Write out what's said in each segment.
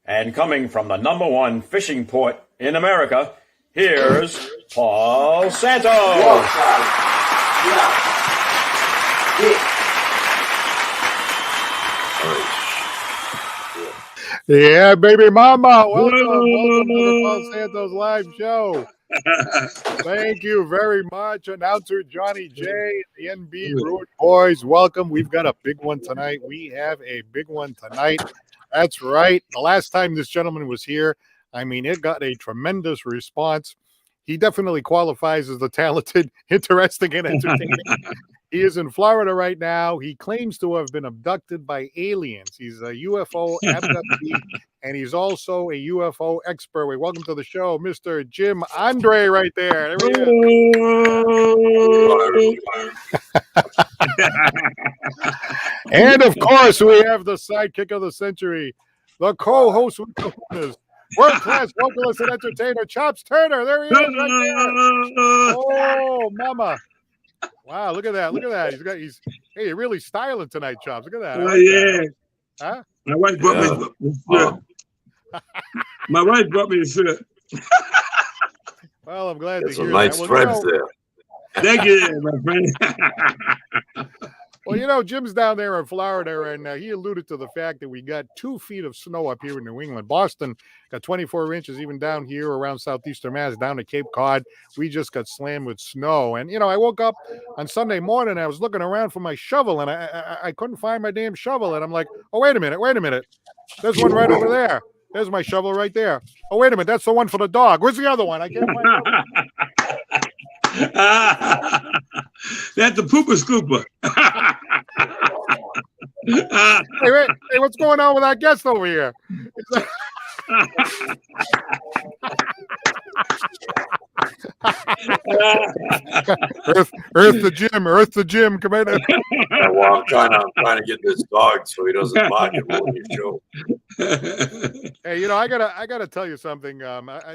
And coming from the #1 fishing port in America, here's Paul Santos. Yeah, baby mama. Welcome to the Paul Santos live show. Thank you very much, announcer Johnny J and the NB Rude Boys. Welcome. We've got a big one tonight. We have a big one tonight. That's right. The last time this gentleman was here, I mean, it got a tremendous response. He definitely qualifies as the talented, interesting, and entertaining. He is in Florida right now. He claims to have been abducted by aliens. He's a UFO abductee, and he's also a UFO expert. We welcome to the show, Mr. Jim Andre, right there. There he is. And of course, we have the sidekick of the century, the co-host with the Hooners, world-class vocalist and entertainer, Chops Turner. There he is, right there. Oh, mama. Wow, look at that. Look at that. Hey, you're really styling tonight, Chops. Look at that. Oh, yeah. That. Huh? My wife brought me the shirt. My wife brought me the shirt. Well, I'm glad to hear some nice that. threads there. Thank you, my friend. Well, you know, Jim's down there in Florida, and he alluded to the fact that we got 2 feet of snow up here in New England. Boston got 24 inches, even down here around southeastern Mass, down to Cape Cod. We just got slammed with snow. And, you know, I woke up on Sunday morning, I was looking around for my shovel, and I couldn't find my damn shovel. And I'm like, oh, wait a minute. There's one right over there. There's my shovel right there. Oh, wait a minute. That's the one for the dog. Where's the other one? I can't find the other one. That's the pooper scooper. Hey, what's going on with our guest over here? Earth the Jim, come in. Well, I'm trying to get this dog so he doesn't bark at me when you show. Hey, you know, I gotta tell you something.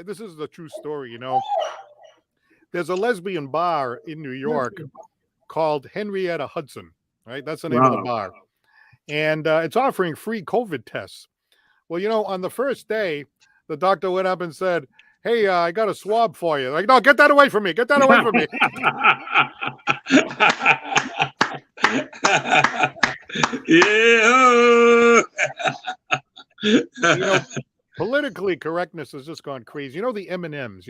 This is the true story. You know, there's a lesbian bar in New York called Henrietta Hudson. Right, that's the name of the bar, and it's offering free COVID tests. Well, you know, on the first day, the doctor went up and said, hey, I got a swab for you. Like, no, get that away from me. Get that away from me. Yeah. You know, politically correctness has just gone crazy. You know the M&Ms.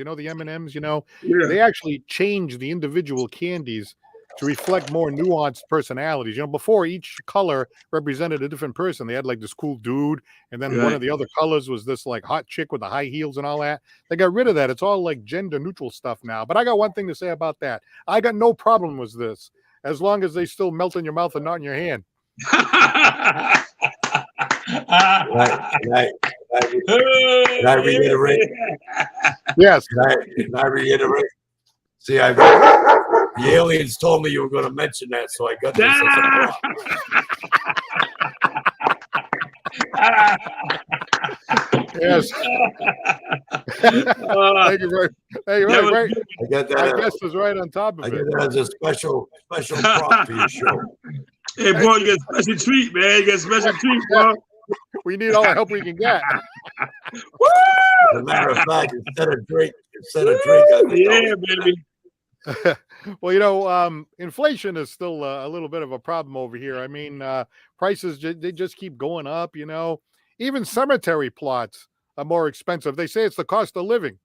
They actually changed the individual candies to reflect more nuanced personalities. You know, before each color represented a different person. They had like this cool dude, and then one of the other colors was this like hot chick with the high heels and all that. They got rid of that. It's all like gender neutral stuff now. But I got one thing to say about that. I got no problem with this, as long as they still melt in your mouth and not in your hand. Can I reiterate? Yes. Can I reiterate? See, the aliens told me you were going to mention that, so I got this as a Yes. Thank you very much. I got that. My guest is right on top of I it. get that as a special prop for your show. Hey, boy, you got a special treat, man. You got a special treat, bro. We need all the help we can get. As a matter of fact, instead of drink, I think yeah, baby. Well, you know, inflation is still a little bit of a problem over here. I mean, prices, they just keep going up, you know. Even cemetery plots are more expensive. They say it's the cost of living.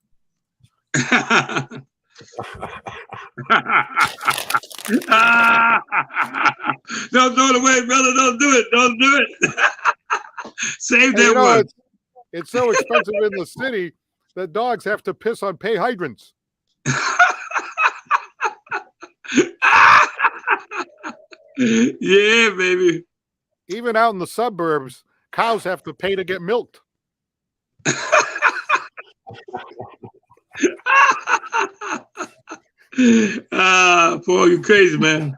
Don't throw it away, brother. Don't do it. Save that one. It's so expensive in the city that dogs have to piss on pay hydrants. Yeah, baby. Even out in the suburbs, cows have to pay to get milked. Paul, you crazy, man.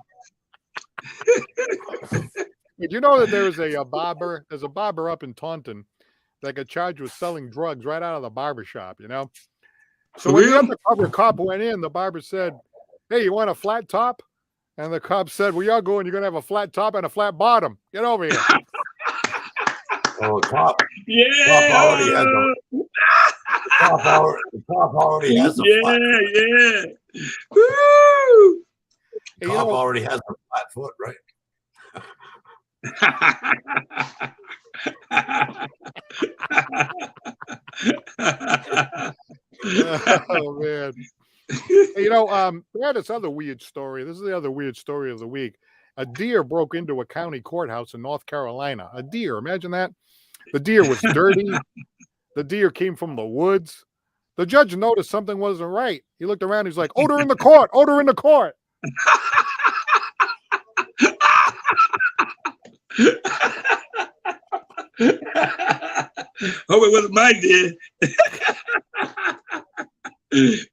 Did you know that there is a barber? There's a barber up in Taunton that got charged with selling drugs right out of the barber shop, you know? So when the undercover cop went in, the barber said, hey, you want a flat top? And the cop said, well, you're going to have a flat top and a flat bottom. Get over here. Oh, cop. already has a the cop already has a flat foot. Yeah. Woo! The cop already has a flat foot, right? Oh man. We had this other weird story. This is the other weird story of the week. A deer broke into a county courthouse in North Carolina. A deer, imagine that. The deer was dirty. The deer came from the woods. The judge noticed something wasn't right. He looked around. He's like, "Order in the court! Order in the court!" Oh, it wasn't my deer.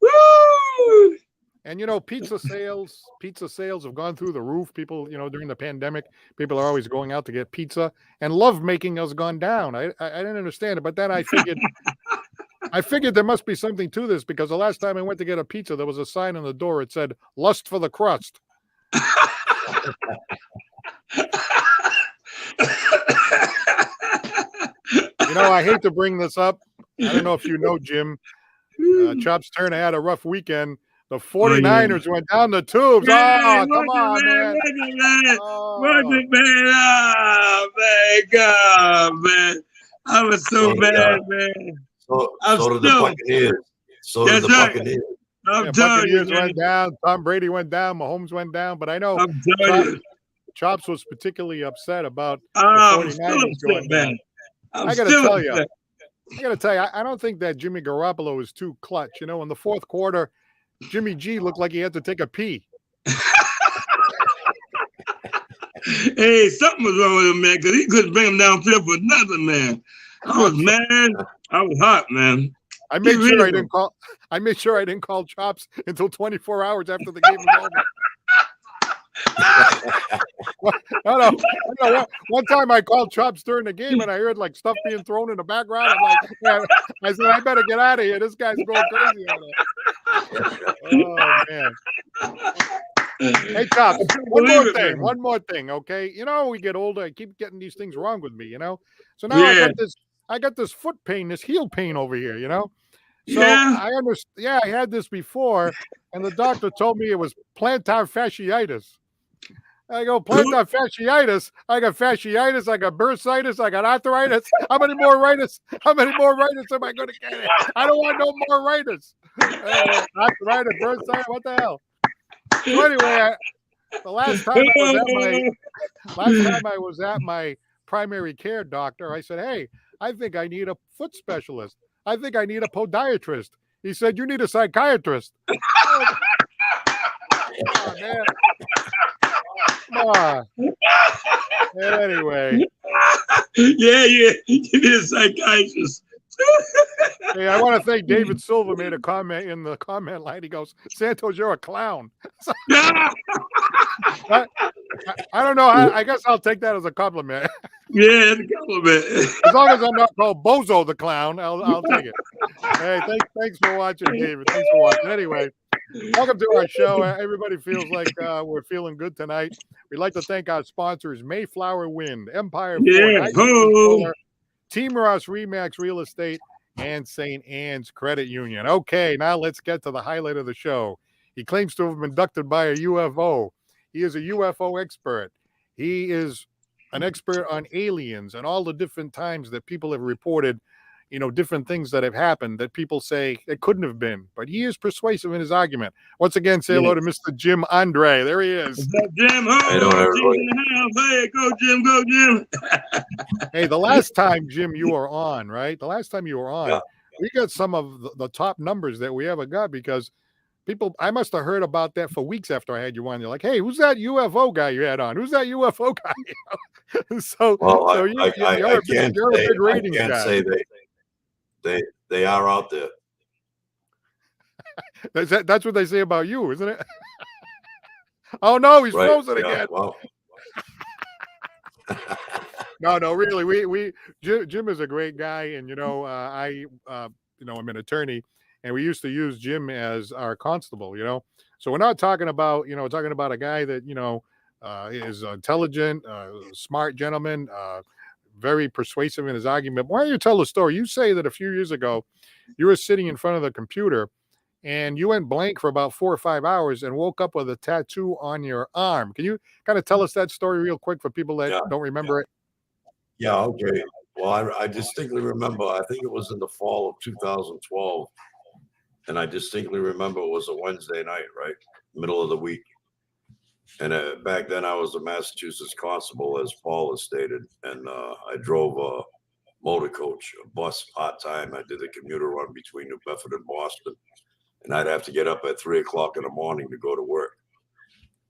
Woo! And pizza sales have gone through the roof. People, during the pandemic, people are always going out to get pizza, and love making has gone down. I didn't understand it, but then I figured there must be something to this, because the last time I went to get a pizza, there was a sign on the door. It said "Lust for the crust." I hate to bring this up. I don't know if you know, Jim. Chops Turner had a rough weekend. The 49ers went down the tubes. Yeah, come on, man. Watch it, man. Oh, man. God, man. I was so bad, man. So did the Buccaneers. So did the Buccaneers. I'm telling you, Buccaneers went down. Tom Brady went down. Mahomes went down. But I know Chops was particularly upset about the 49ers going down. I got to tell you, I don't think that Jimmy Garoppolo is too clutch. In the fourth quarter, Jimmy G looked like he had to take a pee. Hey, something was wrong with him, man, because he couldn't bring him downfield for nothing, man. I was mad. I was hot, man. I made sure I didn't call Chops until 24 hours after the game was over. No. One time I called Chops during the game, and I heard like stuff being thrown in the background. I'm like, I said, I better get out of here. This guy's going crazy on it. Oh man. Hey Chops, one more thing, okay? We get older. I keep getting these things wrong with me, So now I got this foot pain, this heel pain over here, So I understand. Yeah, I had this before, and the doctor told me it was plantar fasciitis. I go, plantar fasciitis. I got fasciitis. I got bursitis. I got arthritis. How many more ritis am I going to get? I don't want no more ritis. Arthritis, bursitis. What the hell? So anyway, the last time I was at my primary care doctor, I said, "Hey, I think I need a foot specialist. I think I need a podiatrist." He said, "You need a psychiatrist." Oh, man. Come on. Anyway. Yeah. You need a psychiatrist. Hey, I want to thank David Silva made a comment in the comment line. He goes, "Santos, you're a clown." I don't know. I guess I'll take that as a compliment. Yeah, it's a compliment. As long as I'm not called Bozo the clown, I'll take it. Hey, thanks for watching, David. Thanks for watching. Anyway, welcome to our show. Everybody feels like we're feeling good tonight. We'd like to thank our sponsors: Mayflower Wind, Empire Ford, Team Ross Remax Real Estate, and St. Anne's Credit Union. Okay, now let's get to the highlight of the show. He claims to have been abducted by a UFO. He is a UFO expert. He is an expert on aliens and all the different times that people have reported, different things that have happened that people say it couldn't have been. But he is persuasive in his argument. Once again, say hello to Mr. Jim Andre. There he is. What's up, Jim? Jim in the house. Hey, go, Jim. Hey, the last time, Jim, you were on, right? The last time you were on, we got some of the top numbers that we ever got, because I must have heard about that for weeks after I had you on. They're like, "Hey, who's that UFO guy you had on? Who's that UFO guy?" You're a big ratings guy. Say they are out there. That's what they say about you, isn't it? Oh no, he's frozen again. Well. No, really, Jim is a great guy, and I'm an attorney, and we used to use Jim as our constable. So we're not talking about a guy that is intelligent, smart gentleman, very persuasive in his argument. Why don't you tell the story? You say that a few years ago, you were sitting in front of the computer and you went blank for about 4 or 5 hours and woke up with a tattoo on your arm. Can you kind of tell us that story real quick for people that don't remember it? Yeah, okay. Well, I distinctly remember, I think it was in the fall of 2012. And I distinctly remember it was a Wednesday night, right? Middle of the week. And back then I was a Massachusetts constable, as Paul has stated. And I drove a motor coach, a bus part-time. I did the commuter run between New Bedford and Boston. And I'd have to get up at 3 o'clock in the morning to go to work.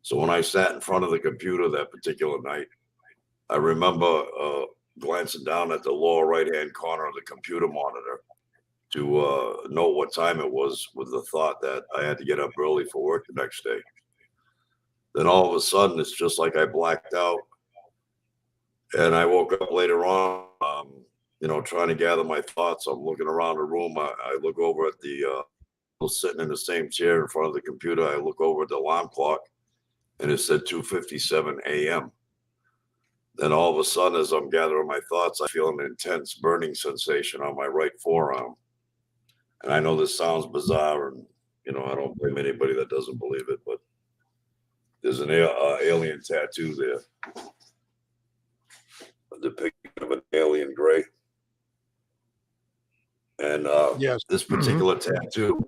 So when I sat in front of the computer that particular night, I remember glancing down at the lower right-hand corner of the computer monitor to know what time it was, with the thought that I had to get up early for work the next day. Then all of a sudden, it's just like I blacked out. And I woke up later on, trying to gather my thoughts. I'm looking around the room. I look over at the sitting in the same chair in front of the computer. I look over at the alarm clock, and it said 2:57 a.m. Then all of a sudden, as I'm gathering my thoughts, I feel an intense burning sensation on my right forearm. And I know this sounds bizarre, and I don't blame anybody that doesn't believe it, but there's an alien tattoo there, a depiction of an alien gray. And Yes. this particular tattoo,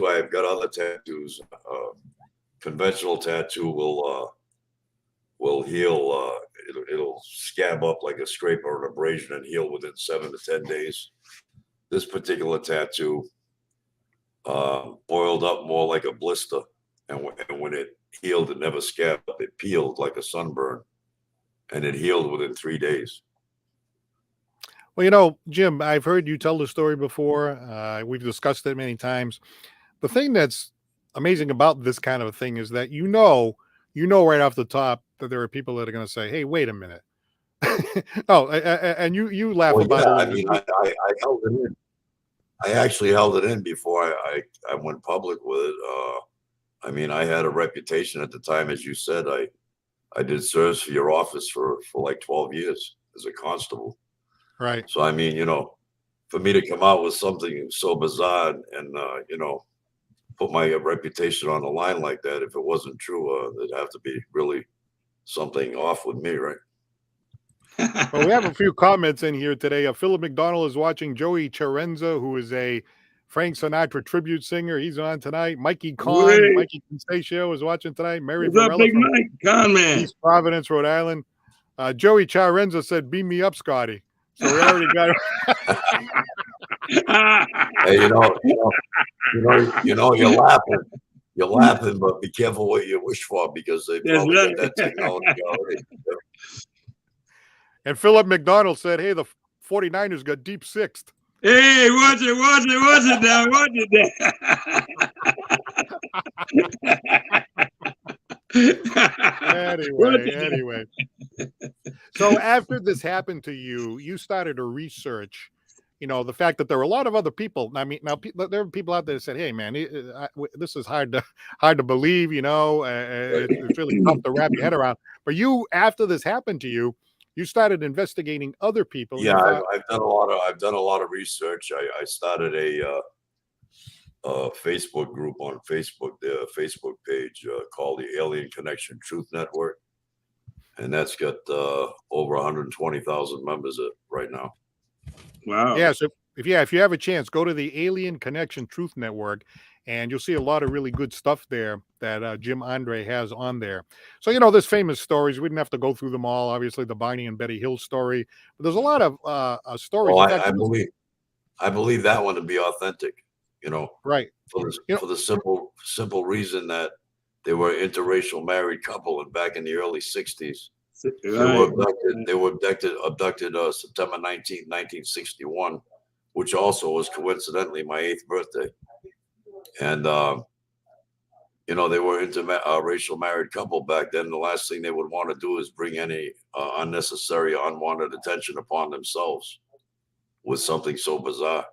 I have got other tattoos. Conventional tattoo will heal. It'll scab up like a scrape or an abrasion and heal within 7 to 10 days. This particular tattoo boiled up more like a blister, and when it healed, it never scabbed up. It peeled like a sunburn, and it healed within 3 days. Well, Jim, I've heard you tell the story before. We've discussed it many times. The thing that's amazing about this kind of a thing is that you know right off the top that there are people that are going to say, "Hey, wait a minute." And you laugh Well, about yeah, it. I mean, I held it in. I actually held it in before I went public with it. I mean, I had a reputation at the time, as you said. I did service for your office for like 12 years as a constable. Right. So, I mean, for me to come out with something so bizarre and, put my reputation on the line like that, if it wasn't true, there'd have to be really something off with me, right? Well, we have a few comments in here today. Philip McDonald is watching. Joey Charenza, who is a Frank Sinatra tribute singer, he's on tonight. Mikey Kahn, Mikey Constatio is watching tonight. Mary What's up, Varela Big from Mike? Con man. East Providence, Rhode Island. Joey Charenza said, "Beam me up, Scotty." So we already got it. Hey, you're laughing. You're laughing, but be careful what you wish for, because they probably got that technology already. And Philip McDonald said, "Hey, the 49ers got deep sixth." Hey, watch it now, watch it now. Anyway. So after this happened to you, you started to research, the fact that there were a lot of other people. I mean, now there are people out there that said, "Hey, man, this is hard to believe." It's really tough to wrap your head around. But you, after this happened to you, you started investigating other people. Yeah, I've done a lot of research. I started a Facebook group on Facebook, the Facebook page called the Alien Connection Truth Network, and that's got over 120,000 members right now. Wow. Yeah. So if you have a chance, go to the Alien Connection Truth Network, and you'll see a lot of really good stuff there that Jim Andre has on there. So, there's famous stories. We didn't have to go through them all. Obviously, the Barney and Betty Hill story, but there's a lot of stories. Well, I believe that one to be authentic. Right. For the simple reason that they were an interracial married couple, and back in the early 60s, they were abducted September 19th, 1961, which also was coincidentally my 8th birthday. And, they were interracial married couple back then. The last thing they would want to do is bring any unnecessary, unwanted attention upon themselves with something so bizarre.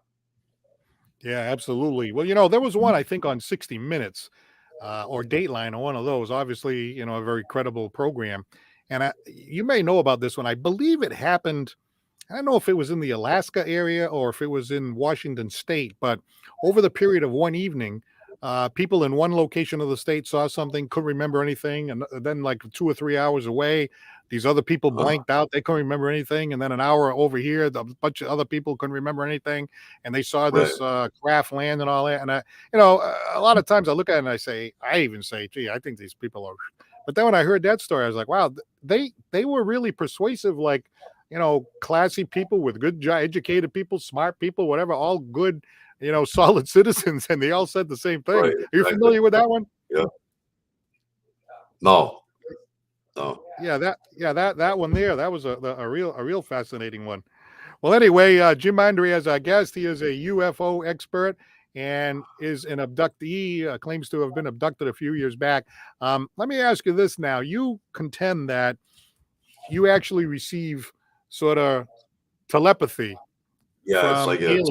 Yeah, absolutely. Well, there was one, I think, on 60 Minutes or Dateline, or one of those, obviously, a very credible program. And you may know about this one. I believe it happened. I don't know if it was in the Alaska area or if it was in Washington State, but over the period of one evening, people in one location of the state saw something, couldn't remember anything, and then like 2 or 3 hours away, these other people blanked out. They couldn't remember anything, and then an hour over here, a bunch of other people couldn't remember anything, and they saw this craft land and all that. And a lot of times I look at it and I even say, gee, I think these people are. But then when I heard that story, I was like, wow, they were really persuasive, like, classy people with good educated people, smart people, whatever, all good, solid citizens, and they all said the same thing. Right, Are you familiar with that one? Yeah. No. Yeah, that one there. That was a real fascinating one. Well, anyway, Jim Andre as our guest. He is a UFO expert and is an abductee. Claims to have been abducted a few years back. Let me ask you this now. You contend that you actually receive sort of telepathy. Yeah, it's like a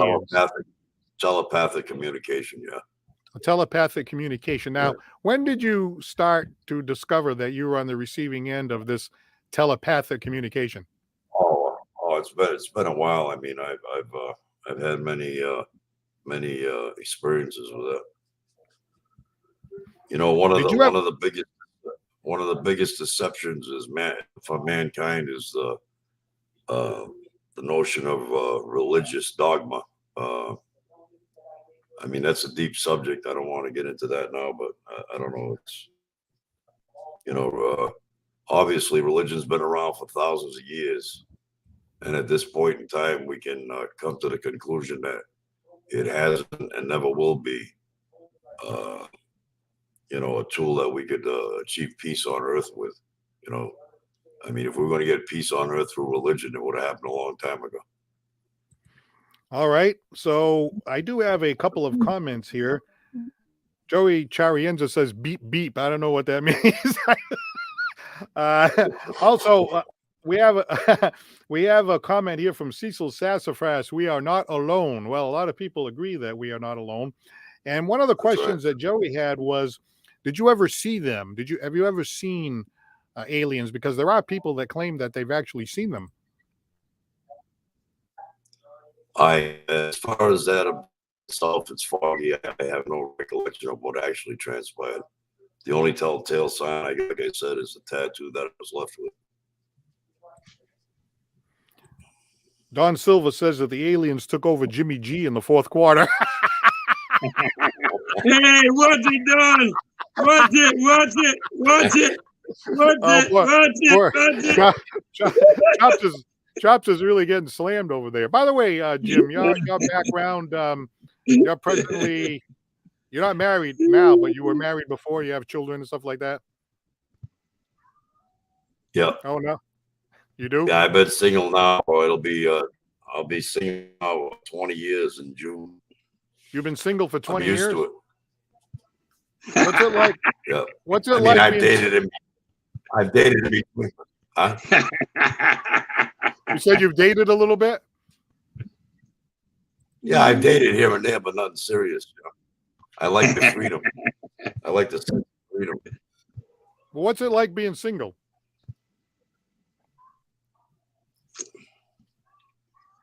telepathic communication. Yeah. A telepathic communication. Now, when did you start to discover that you were on the receiving end of this telepathic communication? Oh, it's been a while. I mean, I've had many experiences with that. One of the biggest deceptions for mankind is the notion of religious dogma. I mean, that's a deep subject. I don't want to get into that now, but I don't know. It's, obviously religion's been around for thousands of years. And at this point in time, we can come to the conclusion that it hasn't and never will be, a tool that we could achieve peace on earth with. I mean, if we were going to get peace on earth through religion, it would have happened a long time ago. All right. So I do have a couple of comments here. Joey Charienza says beep, beep. I don't know what that means. Also, we have a comment here from Cecil Sassafras. We are not alone. Well, a lot of people agree that we are not alone. And one of the questions that Joey had was, did you ever see them? Have you ever seen aliens? Because there are people that claim that they've actually seen them. As far as that itself, it's foggy. I have no recollection of what actually transpired. The only telltale sign, like I said, is the tattoo that I was left with. Don Silva says that the aliens took over Jimmy G in the fourth quarter. Hey, what's he done? Watch it. Chops is really getting slammed over there. By the way, Jim, your background, you're presently, you're not married now, but you were married before. You have children and stuff like that. Yeah. Oh no, you do? Yeah, I've been single now. I'll be single now 20 years in June. You've been single for 20 I'm used years? to it. What's it like? Yeah. What's it like? I've dated him. Between. Huh? You said you've dated a little bit? Yeah, I've dated here and there, but nothing serious. I like the freedom. I like the sense of freedom. Well, what's it like being single?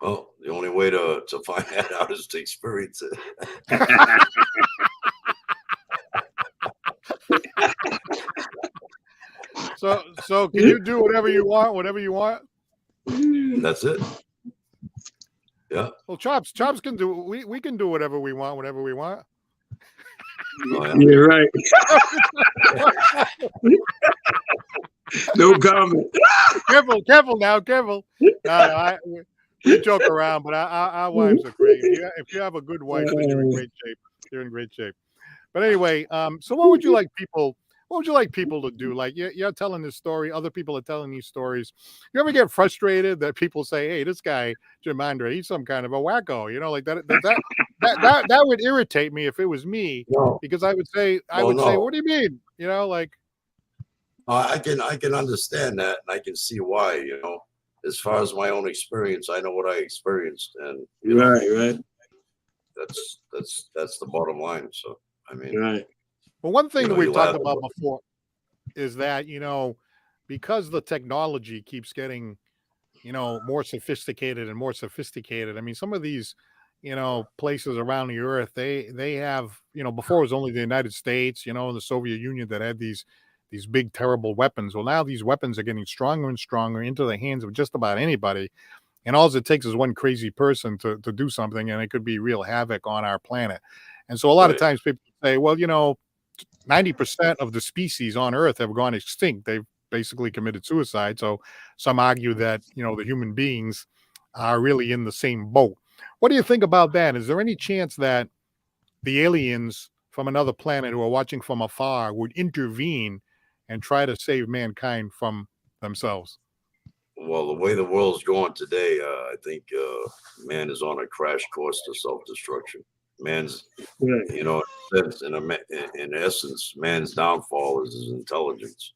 Well, the only way to find that out is to experience it. So can you do whatever you want? That's it. Yeah. Well, Chops can do. We can do whatever we want, whenever we want. Oh, yeah. You're right. No comment. Careful now. No, we joke around, but our wives are great. If you have a good wife, then you're in great shape. You're in great shape. But anyway, so what would you like people? What would you like people to do? Like you're telling this story, other people are telling these stories. You ever get frustrated that people say, "Hey, this guy Jim Andre, he's some kind of a wacko," like that would irritate me if it was me, because I would say, "What do you mean?" I can understand that, and I can see why. As far as my own experience, I know what I experienced, and right. That's the bottom line. So I mean, right. Well, one thing that we've talked about before is that, because the technology keeps getting, more sophisticated and more sophisticated. I mean, some of these, places around the earth, they have, before it was only the United States, and the Soviet Union that had these big terrible weapons. Well, now these weapons are getting stronger and stronger into the hands of just about anybody. And all it takes is one crazy person to do something, and it could be real havoc on our planet. And so a lot of times people say, well, 90% of the species on Earth have gone extinct. They've basically committed suicide. So some argue that, the human beings are really in the same boat. What do you think about that? Is there any chance that the aliens from another planet who are watching from afar would intervene and try to save mankind from themselves? Well, the way the world's going today, I think man is on a crash course to self-destruction. Man's, in essence, man's downfall is his intelligence.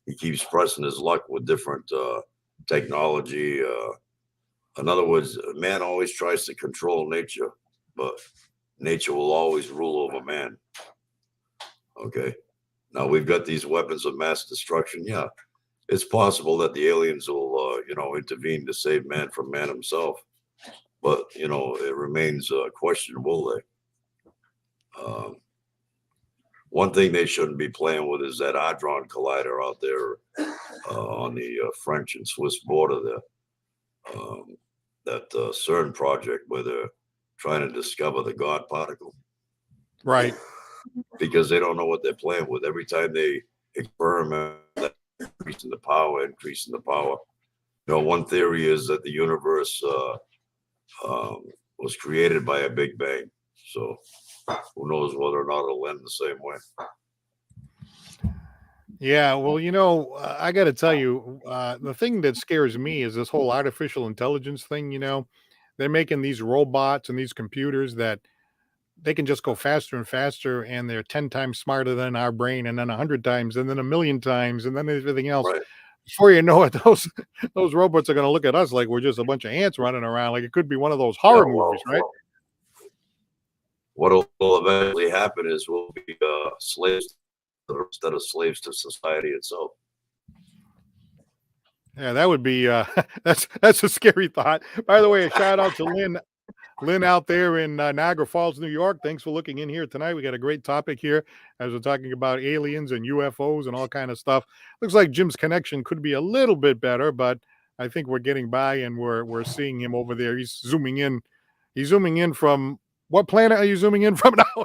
He keeps pressing his luck with different technology. In other words, man always tries to control nature, but nature will always rule over man. Okay. Now we've got these weapons of mass destruction. Yeah, it's possible that the aliens will, intervene to save man from man himself. But, it remains questionable. One thing they shouldn't be playing with is that Hadron Collider out there on the French and Swiss border there. That CERN project where they're trying to discover the God particle. Right. Because they don't know what they're playing with. Every time they experiment, increasing the power. One theory is that the universe was created by a Big Bang. So who knows whether or not it'll end the same way. Yeah, well, I got to tell you, the thing that scares me is this whole artificial intelligence thing. They're making these robots and these computers that they can just go faster and faster, and they're 10 times smarter than our brain, and then 100 times, and then 1,000,000 times, and then everything else. Right. Before you know it, those robots are going to look at us like we're just a bunch of ants running around. Like it could be one of those horror movies, right? What will eventually happen is we'll be slaves instead of slaves to society itself. Yeah, that would be that's a scary thought. By the way, a shout out to Lynn out there in Niagara Falls, New York. Thanks for looking in here tonight. We got a great topic here as we're talking about aliens and UFOs and all kind of stuff. Looks like Jim's connection could be a little bit better, but I think we're getting by, and we're seeing him over there. He's zooming in. He's zooming in from what planet are you zooming in from now?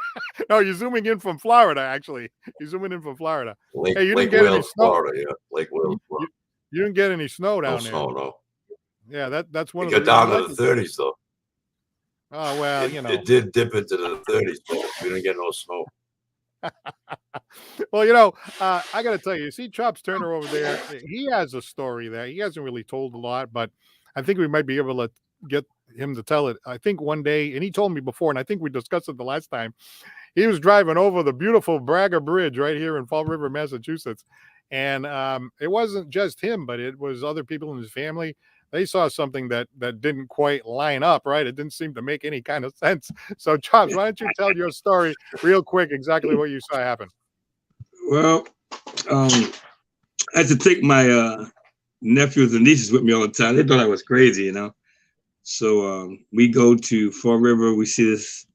No, you're zooming in from Florida, actually. You're zooming in from Florida. Hey, you didn't get any snow. Florida, yeah. Lake Wales, Florida. You didn't get any snow down there. No. Yeah, that's one. It got down to the 30s, though. Oh, well, it did dip into the 30s, but we didn't get no snow. Well, I got to tell you, see Chops Turner over there, he has a story there. He hasn't really told a lot, but I think we might be able to get him to tell it. I think one day, and he told me before, and I think we discussed it the last time, he was driving over the beautiful Braga Bridge right here in Fall River, Massachusetts. And it wasn't just him, but it was other people in his family. They saw something that didn't quite line up, right? It didn't seem to make any kind of sense. So, Chops, why don't you tell your story real quick, exactly what you saw happen? Well, I had to take my nephews and nieces with me all the time. They thought I was crazy, So we go to Fall River. We see this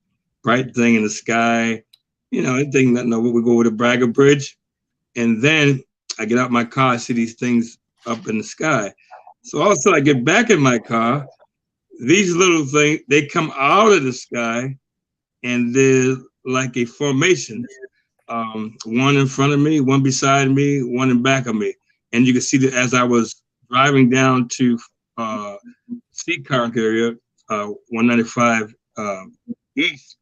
bright thing in the sky. We go over the Braga Bridge. And then I get out my car, I see these things up in the sky. So all of a sudden I get back in my car, these little things, they come out of the sky, and they're like a formation. One in front of me, one beside me, one in back of me. And you can see that as I was driving down to Seacark area, 195 east,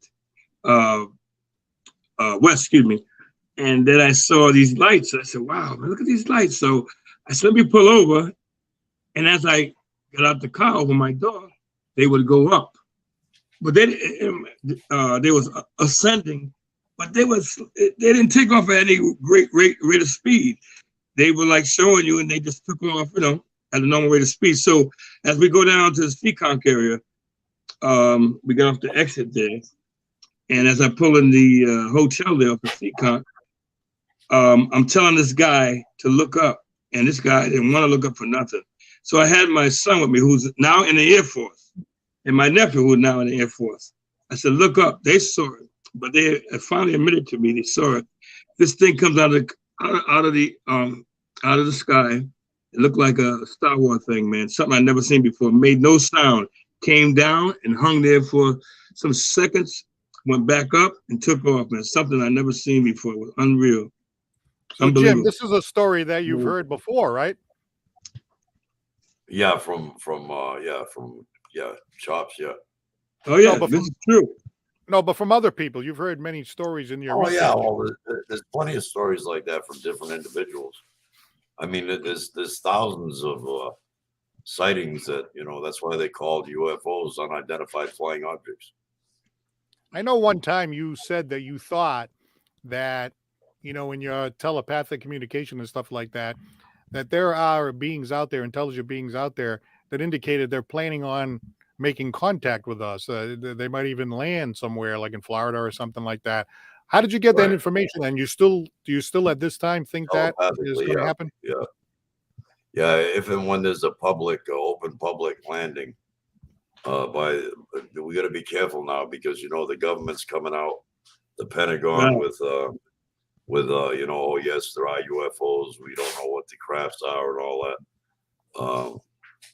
west, excuse me. And then I saw these lights. I said, wow, man, look at these lights. So I said, let me pull over. And as I got out the car over my door, they would go up. But then they was ascending, but they didn't take off at any great rate of speed. They were like showing you, and they just took off, at a normal rate of speed. So as we go down to the Seacark area, we got off the exit there. And as I pull in the hotel there for Seacark, I'm telling this guy to look up, and this guy didn't want to look up for nothing. So I had my son with me, who's now in the Air Force, and my nephew, who's now in the Air Force. I said, look up. They saw it, but they finally admitted to me they saw it. This thing comes out of the sky. It looked like a Star Wars thing, man. Something I'd never seen before. Made no sound. Came down and hung there for some seconds. Went back up and took off, man. Something I'd never seen before. It was unreal. So, Jim, this is a story that you've heard before, right? Yeah, from Chops, yeah. Oh yeah, No, this is true. No, but from other people, you've heard many stories in your. Oh yeah, well, there's plenty of stories like that from different individuals. I mean, there's thousands of sightings that, you know, that's why they called UFOs unidentified flying objects. I know one time you said that you thought that, you know, in your telepathic communication and stuff like that, that there are beings out there, intelligent beings out there that indicated they're planning on making contact with us. They might even land somewhere like in Florida or something like that. How did you get that information? And do you still at this time think that is going to happen? Yeah. Yeah. If and when there's a open public landing, we got to be careful now because, you know, the government's coming out, the Pentagon with you know, oh yes, there are UFOs. We don't know what the crafts are and all that.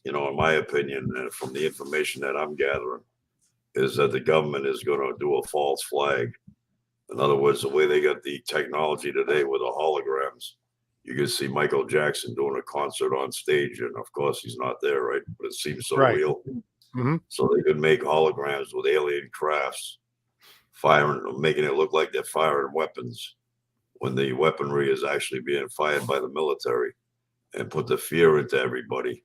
You know, in my opinion, from the information that I'm gathering, is that the government is going to do a false flag. In other words, the way they got the technology today with the holograms, you can see Michael Jackson doing a concert on stage, and of course he's not there, right? But it seems so real. Mm-hmm. So they could make holograms with alien crafts, making it look like they're firing weapons when the weaponry is actually being fired by the military, and put the fear into everybody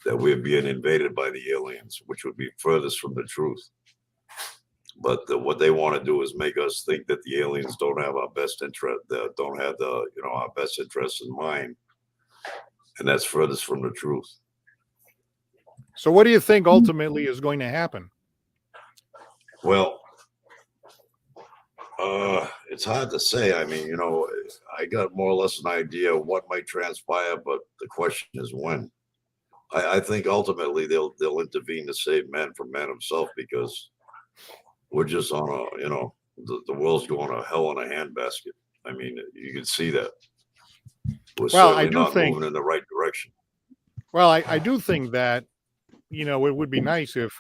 that we're being invaded by the aliens, which would be furthest from the truth. But what they want to do is make us think that the aliens don't have our best interest, don't have our best interests in mind, and that's furthest from the truth. So, what do you think ultimately is going to happen? Well, it's hard to say. I mean, you know, I got more or less an idea of what might transpire, but the question is when. I think ultimately they'll intervene to save man from man himself, because we're just on a, you know, the world's going to hell in a handbasket. I mean, you can see that. We're certainly not moving in the right direction. Well, I do think that, you know, it would be nice if,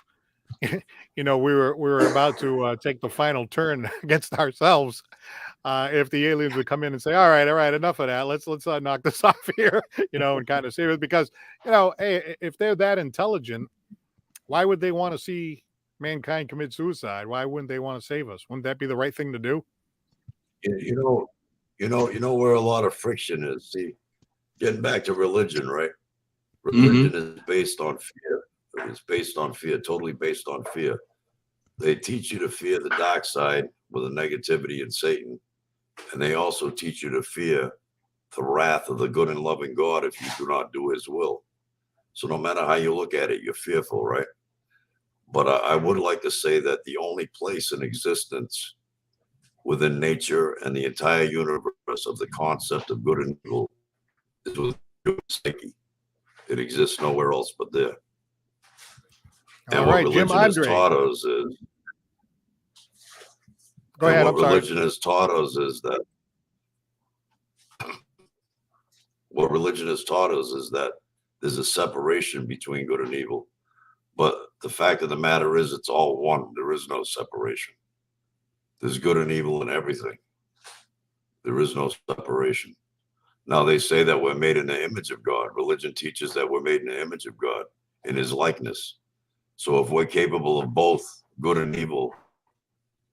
you know, we were about to take the final turn against ourselves. If the aliens would come in and say, all right, enough of that. Let's knock this off here, you know, and kind of save it. Because, you know, hey, if they're that intelligent, why would they want to see mankind commit suicide? Why wouldn't they want to save us? Wouldn't that be the right thing to do? You know where a lot of friction is. See, getting back to religion, right? Religion is based on fear. It's based on fear, totally based on fear. They teach you to fear the dark side with the negativity in Satan. And they also teach you to fear the wrath of the good and loving God if you do not do his will. So no matter how you look at it, you're fearful, right? But I would like to say that the only place in existence within nature and the entire universe of the concept of good and evil is within your psyche. It exists nowhere else but there. And what religion has taught us is, religion has taught us is that there's a separation between good and evil. But the fact of the matter is, it's all one. There is no separation. There's good and evil in everything. There is no separation. Now they say that we're made in the image of God. Religion teaches that we're made in the image of God, in his likeness. So if we're capable of both good and evil,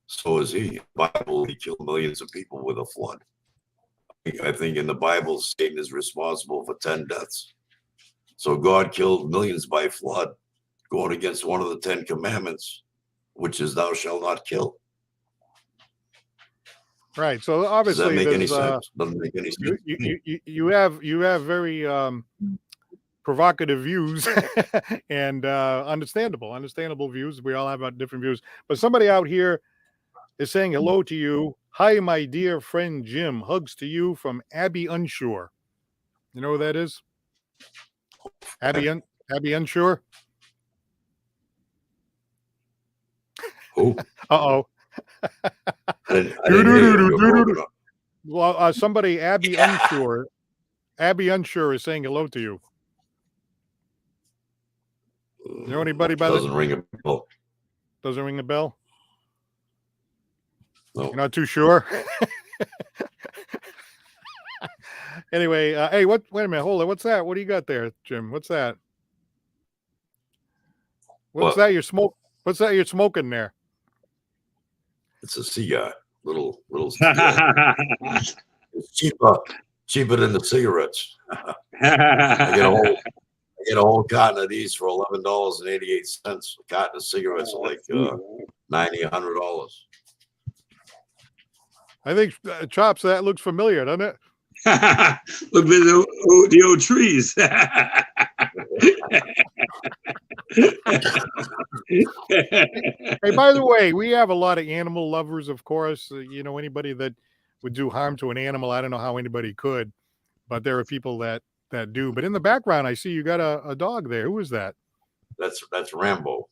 so is he. In the Bible, he killed millions of people with a flood. I think in the Bible, Satan is responsible for 10 deaths. So God killed millions by flood, going against one of the 10 commandments, which is thou shalt not kill. Right. So obviously, does that make any sense? Doesn't make any sense. You have very provocative views and understandable views. We all have different views. But somebody out here is saying hello to you. Hi, my dear friend Jim. Hugs to you from Abby Unsure. You know who that is? Abby Unsure? Who? Uh-oh. I didn't hear you. You were broken up. Well, somebody, Abby Unsure. Abby Unsure is saying hello to you. You know anybody by Doesn't ring a bell. Doesn't ring a bell? No. You're not too sure? Anyway, hey, wait a minute, hold on. What's that? What do you got there, Jim? What's that? What's What? that you're smoking there? It's a cigar. Little cigar. It's cheaper than the cigarettes. I get a whole carton of these for $11.88. A carton of cigarettes are like $90, $100. I think Chops, that looks familiar, doesn't it? Look at the old trees. Hey, by the way, we have a lot of animal lovers, of course. You know, anybody that would do harm to an animal, I don't know how anybody could, but there are people that do. But in the background, I see you got a dog there. Who is that? That's Rambo.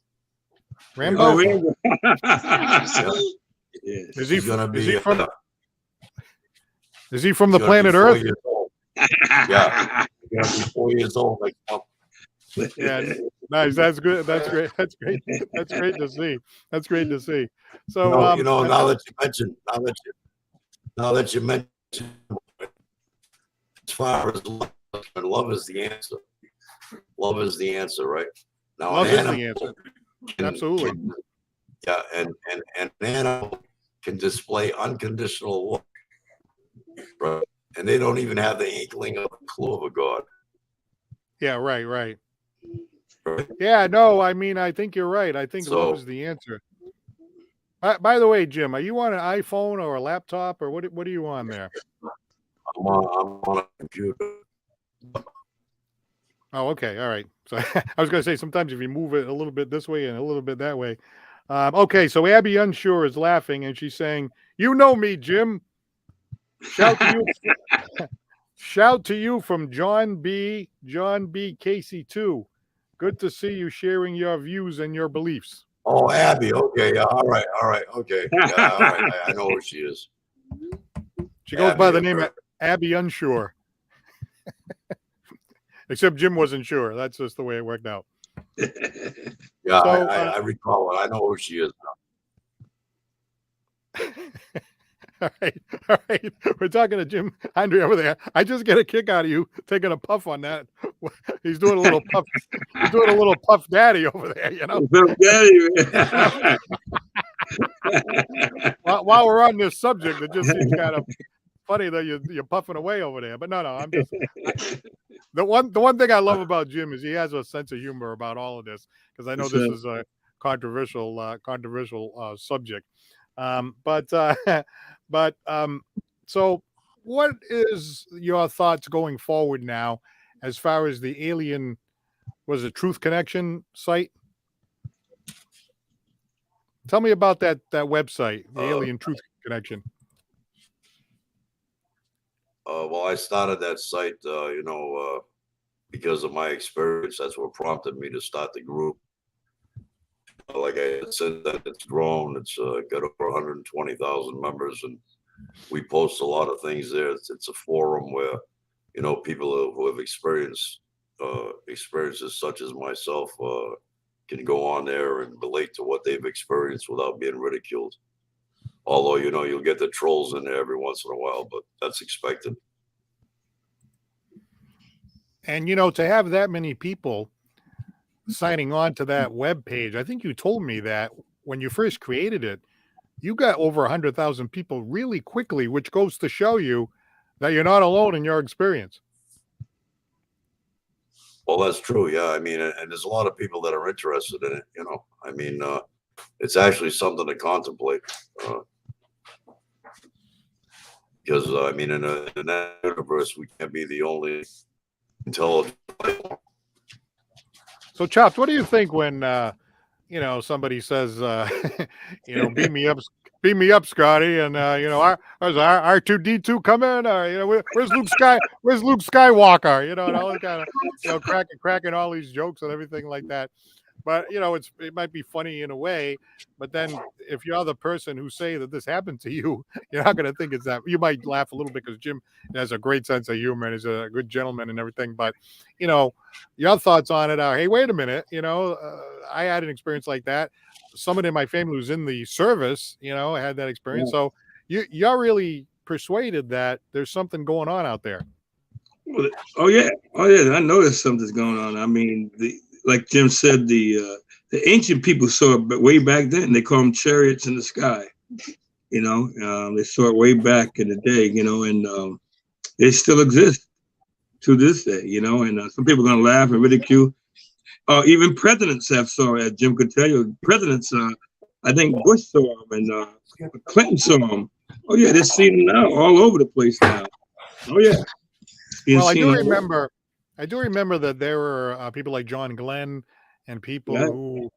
Rambo? Oh, Rambo. Is he gonna be? Is he from the planet Earth? Yeah, he's gonna be 4 years old next month. Yeah, nice. That's good. That's great. That's great. That's great to see. That's great to see. So, now that you mention, as far as love is the answer. Love is the answer, right? Now, love is the answer. Absolutely. Yeah, and an animal can display unconditional love, right? And they don't even have the inkling of a clue of a God. Yeah, right. Right? Yeah, no, I mean, I think you're right. I think love is the answer. By the way, Jim, are you on an iPhone or a laptop, or what are you on there? I'm on a computer. Oh, okay. All right. So I was going to say, sometimes if you move it a little bit this way and a little bit that way. Okay, so Abby Unsure is laughing, and she's saying, "You know me, Jim. Shout to you, shout to you from John B. Casey too. Good to see you sharing your views and your beliefs." Oh, Abby. Okay. Yeah. All right. Okay. Yeah. All right. I know who she is. She goes by the name of Abby Unsure. Except Jim wasn't sure. That's just the way it worked out. Yeah, so, I recall it. I know who she is now. All right. We're talking to Jim Andre over there. I just get a kick out of you taking a puff on that. He's doing a little puff. He's doing a little puff daddy over there, you know. While we're on this subject, it just seems kind of funny that you're puffing away over there. But no, I'm just the one thing I love about Jim is he has a sense of humor about all of this, because I know this is a controversial subject. So what is your thoughts going forward now as far as the alien, was it Truth Connection site? Tell me about that website, the Alien Truth Connection. Well, I started that site, because of my experience. That's what prompted me to start the group. Like I said, that it's grown. It's got over 120,000 members, and we post a lot of things there. It's a forum where, people who have experienced experiences such as myself can go on there and relate to what they've experienced without being ridiculed. Although, you'll get the trolls in there every once in a while, but that's expected. And, to have that many people signing on to that web page, I think you told me that when you first created it, you got over 100,000 people really quickly, which goes to show you that you're not alone in your experience. Well, that's true. Yeah. I mean, and there's a lot of people that are interested in it, it's actually something to contemplate. Because, in that universe, we can't be the only intelligent. So, Chops, what do you think when, somebody says, beam beam me up, Scotty. And you know, our R2D2 coming. You know, where's Luke Skywalker? You know, and all that kind of, you know, cracking all these jokes and everything like that. But you know, it might be funny in a way, but then if you're the person who say that this happened to you, you're not going to think it's that. You might laugh a little bit because Jim has a great sense of humor and is a good gentleman and everything. But you know, your thoughts on it are, hey, wait a minute, you know, I had an experience like that. Someone in my family who's in the service, you know, had that experience. So you're really persuaded that there's something going on out there. Oh yeah, I know there's something's going on. I mean, like Jim said, the ancient people saw it way back then. They call them chariots in the sky. You know, they saw it way back in the day. You know, and they still exist to this day. You know, and some people are gonna laugh and ridicule. Even presidents have saw it. Jim could tell you, presidents. I think Bush saw them and Clinton saw them. Oh yeah, they're seeing them now all over the place now. Oh yeah. Well, I do remember that there were people like John Glenn and people who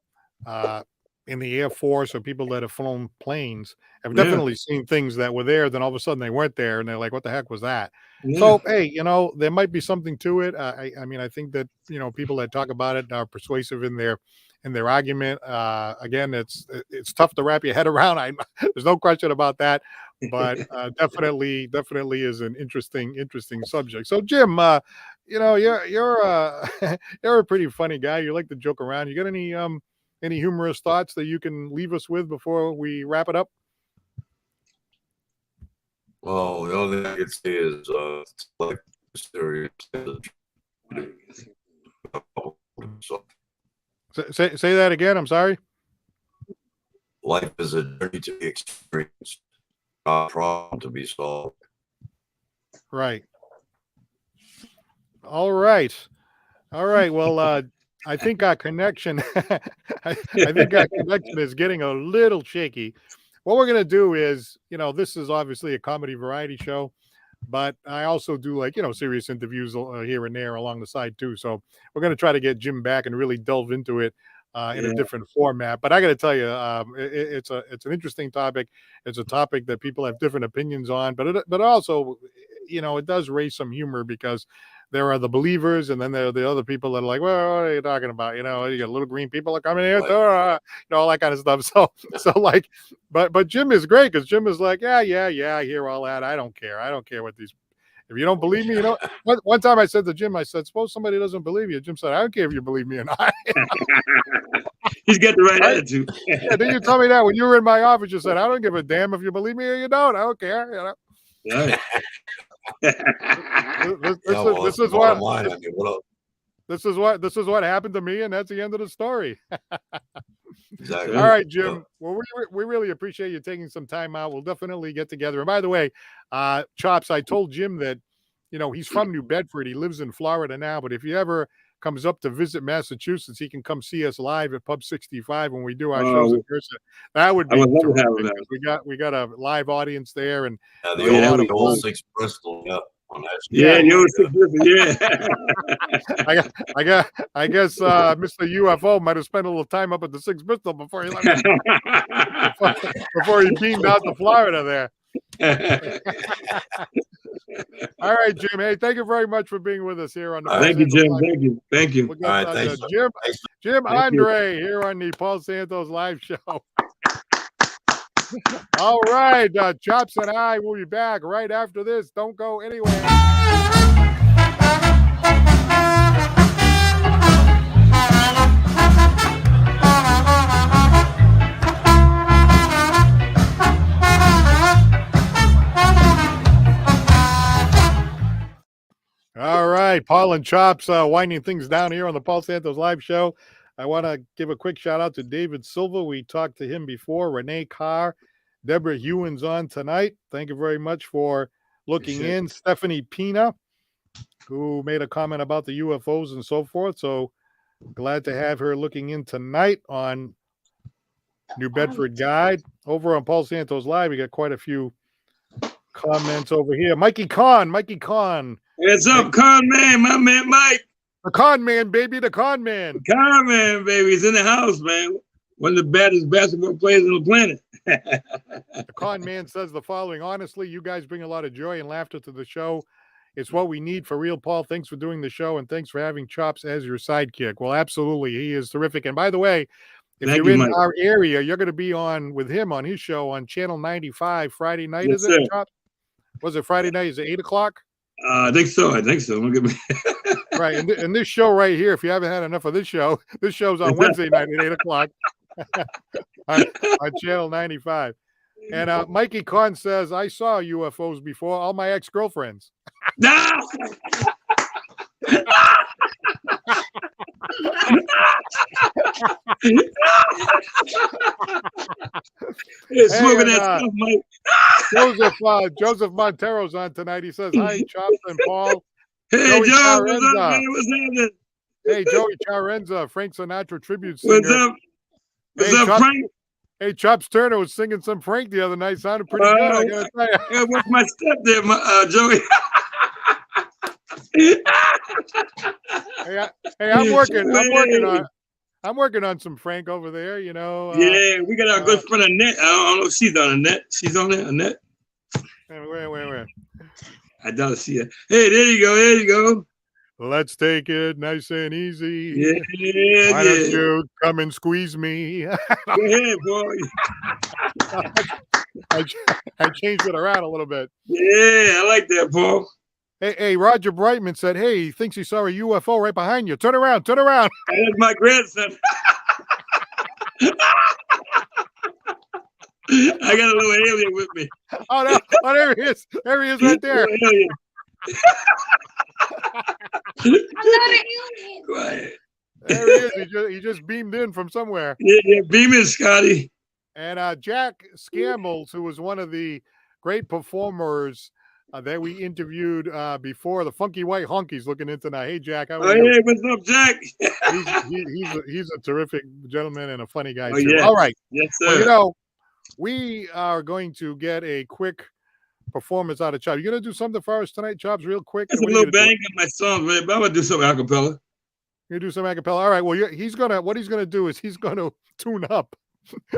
in the Air Force or people that have flown planes have definitely seen things that were there. Then all of a sudden they weren't there and they're like, what the heck was that? So, hey, you know, there might be something to it. I mean, I think that, you know, people that talk about it are persuasive in their argument. Again, it's tough to wrap your head around. There's no question about that. But definitely is an interesting subject. So, Jim, you know, you're you're a pretty funny guy. You like to joke around. You got any humorous thoughts that you can leave us with before we wrap it up? Well, the only thing I can say is like serious. Say that again. I'm sorry. Life is a journey to be experienced, not a problem to be solved. Right. All right. Well, I think our connection, I think our connection is getting a little shaky. What we're going to do is, you know, this is obviously a comedy variety show, but I also do, like, you know, serious interviews here and there along the side too. So we're going to try to get Jim back and really delve into it in a different format. But I got to tell you, it's an interesting topic. It's a topic that people have different opinions on, but also, you know, it does raise some humor because there are the believers, and then there are the other people that are like, well, what are you talking about? You know, you got little green people are coming here, you know, all that kind of stuff. So like, but Jim is great because Jim is like, yeah, I hear all that. I don't care what these. If you don't believe me, you know. One time I said to Jim, I said, suppose somebody doesn't believe you. Jim said, I don't care if you believe me or not. He's got the right attitude. Yeah, didn't you tell me that when you were in my office? You said, I don't give a damn if you believe me or you don't. I don't care. You know. Yeah. This is what happened to me, and that's the end of the story. Exactly. All right, Jim. Well, we really appreciate you taking some time out. We'll definitely get together. And by the way, Chops, I told Jim that, you know, he's from New Bedford. He lives in Florida now, but if he ever comes up to visit Massachusetts, he can come see us live at Pub 65 when we do our shows in person. That would be terrific. We got a live audience there, and the old Six Bristol. Yeah, the old Six Bristol. Yeah. I guess Mr. UFO might have spent a little time up at the Six Bristol before he left. before he beamed out to Florida there. All right, Jim. Hey, thank you very much for being with us here on the Thank you, Jim. Thank you. All right, thanks. Jim Andre here on the Paul Santos live show. All right, Chops and I will be back right after this. Don't go anywhere. All right, Paul and Chops winding things down here on the Paul Santos live show. I want to give a quick shout out to David Silva. We talked to him before. Renee Carr, Deborah Hewins on tonight. Thank you very much for looking in. Stephanie Pina, who made a comment about the UFOs and so forth. So glad to have her looking in tonight on New Bedford Guide. Over on Paul Santos Live, we got quite a few comments over here. Mikey Kahn. What's up, Con Man? My man, Mike. The Con Man, baby. The Con Man. The Con Man, baby. He's in the house, man. one of the baddest basketball players on the planet. The con man says the following: honestly, you guys bring a lot of joy and laughter to the show. It's what we need for real, Paul. Thanks for doing the show, and thanks for having Chops as your sidekick. Well, absolutely, he is terrific. And by the way, if Thank you're you, in Mike. our area, you're going to be on with him on his show on Channel 95 Friday night. Yes, Is it, sir. Chops? Was it Friday night? Is it 8 o'clock? I think so. Look at me. Right. And this show right here, if you haven't had enough of this show's on Wednesday night at 8 o'clock on Channel 95. And Mikey Kahn says, I saw UFOs before, all my ex-girlfriends. No! Hey, smoking that stuff, Mike. Joseph Montero's on tonight. He says, hi, Chops and Paul. Hey, Joey Joe, what's Charenza. up, man? What's happening? Hey, Joey Charenza, Frank Sinatra tribute singer. What's up? What's Hey, up, Chops, Frank? Hey, Chops Turner was singing some Frank the other night. Sounded pretty good, I gotta tell you. Yeah, what's my step there, Joey? Hey, I'm working on some Frank over there, you know. Yeah, we got our good friend Annette. I don't know if she's on Annette. She's on there, Annette. Where? I doubt see her. Hey, there you go. Let's take it nice and easy. Yeah. Why don't you come and squeeze me? Go ahead, boy. I changed it around a little bit. Yeah, I like that, Paul. Hey, Roger Brightman said, hey, he thinks he saw a UFO right behind you. Turn around. That's my grandson. I got a little alien with me. Oh, no. Oh, there he is. There he is right there. I'm not an alien. Quiet. There he is. He just beamed in from somewhere. Yeah, beam in, Scotty. And Jack Scambles, who was one of the great performers that we interviewed before, the Funky White Honkies looking in tonight. Hey, Jack. How are you? Hey, what's up, Jack? He's a terrific gentleman and a funny guy, too. Yeah. All right. Yes, sir. Well, you know, we are going to get a quick performance out of Chops. You going to do something for us tonight, Chops, real quick? That's a little bang on my song, man, but I'm going to do some acapella. You do some acapella. All right. Well, what he's going to do is he's going to tune up.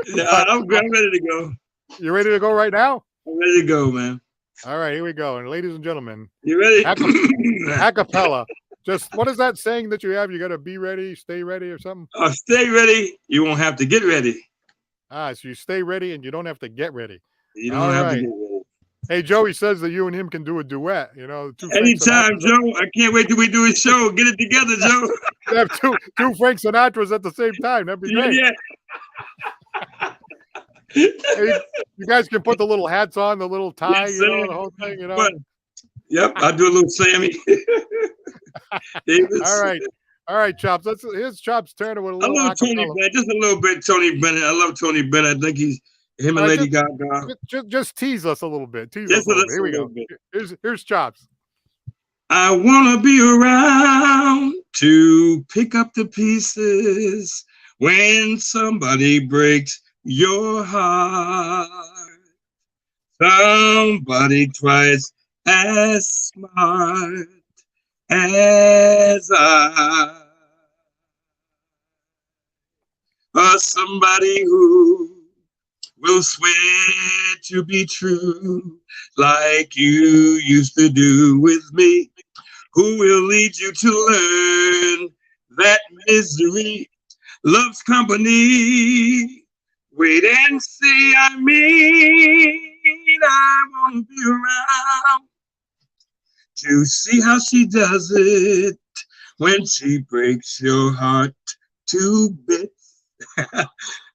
Yeah, I'm ready to go. You ready to go right now? I'm ready to go, man. All right, here we go. And ladies and gentlemen, You ready? acapella. Just what is that saying that you have? You got to be ready, stay ready, or something? Stay ready. You won't have to get ready. So you stay ready and you don't have to get ready. You don't have to get ready. Hey, Joey says that you and him can do a duet. You know, Anytime, Joe. I can't wait till we do a show. Get it together, Joe. Have two Frank Sinatras at the same time. That'd be great. Yeah. Hey, you guys can put the little hats on, the little tie, Yes, the whole thing, Yep, I'll do a little Sammy. All right, Chops. Here's Chops Turner with a little Tony Bennett, just a little bit. Tony Bennett. I love Tony Bennett. I think he's him and Lady Gaga. Just tease us a little bit. Here we go. Here's Chops. I wanna be around to pick up the pieces when somebody breaks your heart. Somebody twice as smart as I. Or somebody who will swear to be true like you used to do with me, who will lead you to learn that misery loves company. Wait and see, I want to be around to see how she does it when she breaks your heart to bits.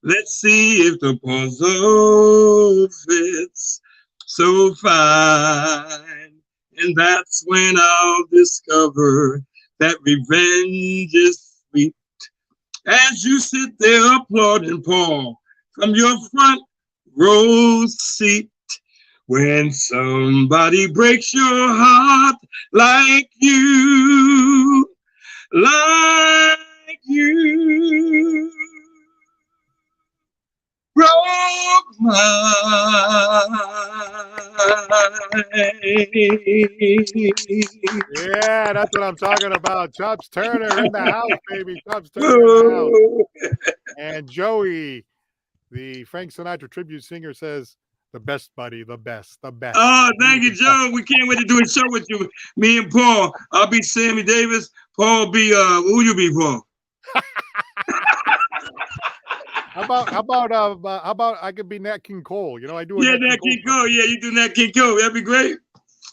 Let's see if the puzzle fits so fine. And that's when I'll discover that revenge is sweet. As you sit there applauding Paul from your front row seat, when somebody breaks your heart like you broke mine. Yeah, that's what I'm talking about. Tubbs Turner in the house, baby. Tubbs Turner in the house. And Joey, the Frank Sinatra tribute singer, says, the best, buddy, the best, the best. Oh, thank you, Joe. We can't wait to do a show with you. Me and Paul. I'll be Sammy Davis. Paul will be who you be, Paul? How about I could be Nat King Cole? You know, I do. Yeah, Nat King Cole. Yeah, you do Nat King Cole. That'd be great.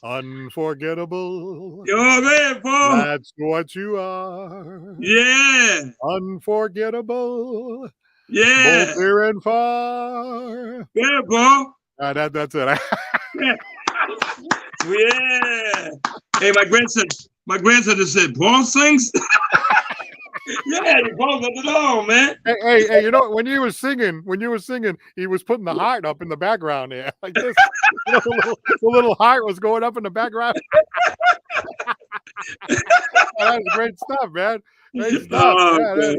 Unforgettable. Oh man, Paul. That's what you are. Yeah. Unforgettable. Yeah. Both near and far. Yeah, Paul. That's it. Yeah. Yeah. Hey, my grandson just said, Paul sings? Yeah, Paul does it all, man. Hey, you know, when you were singing, he was putting the heart up in the background there. Like this. You know, the little heart was going up in the background. That was great stuff, man. Great stuff. Oh,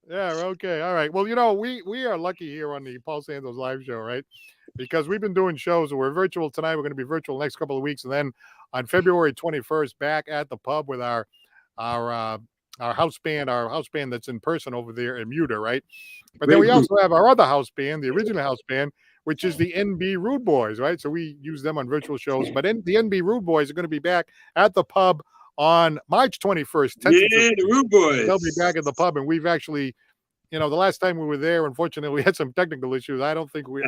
yeah, okay. All right. Well, you know, we are lucky here on the Paul Santos live show, right? Because we've been doing shows. We're virtual tonight. We're going to be virtual the next couple of weeks. And then on February 21st, back at the pub with our house band that's in person over there in Muta, right? But then we also have our other house band, the original house band, which is the NB Rude Boys, right? So we use them on virtual shows. But the NB Rude Boys are going to be back at the pub on March 21st. Yeah, the Rude Boys. They'll be back at the pub, and we've actually, you know, the last time we were there, unfortunately, we had some technical issues. I don't think to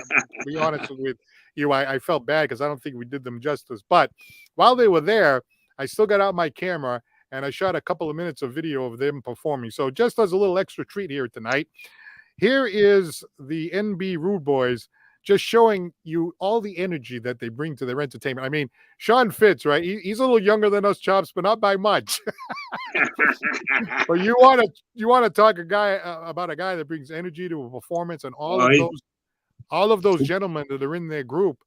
be honest with you, I felt bad because I don't think we did them justice. But while they were there, I still got out my camera and I shot a couple of minutes of video of them performing. So just as a little extra treat here tonight, here is the NB Rude Boys just showing you all the energy that they bring to their entertainment. I mean, Sean Fitz, right? He's a little younger than us, Chops, but not by much. But you want to talk about a guy that brings energy to a performance, and all of those gentlemen that are in their group,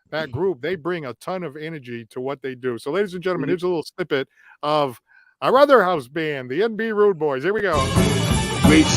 they bring a ton of energy to what they do. So, ladies and gentlemen, here's a little snippet of our other house band, the NB Rude Boys. Here we go. Wait.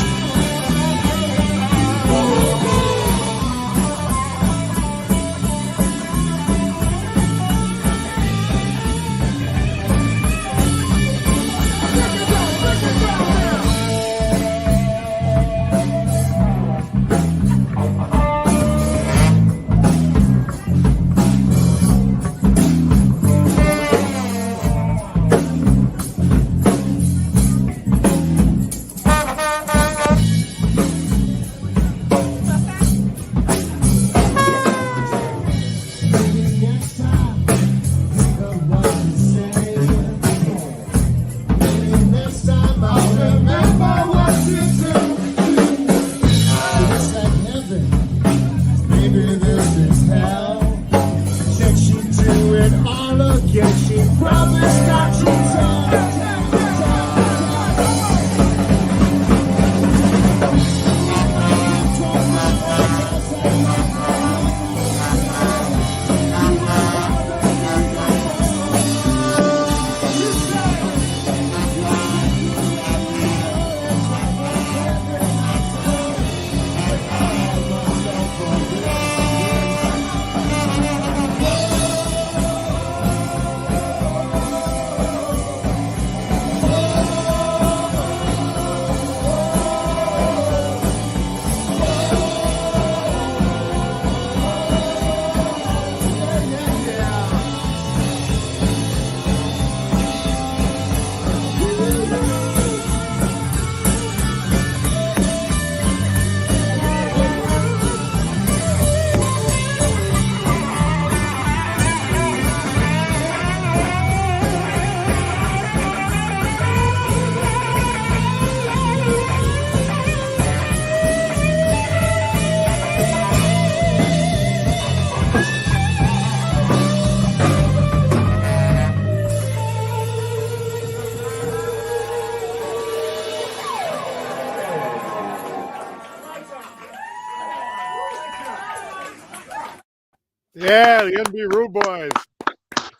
Yeah, the NB Rude Boys.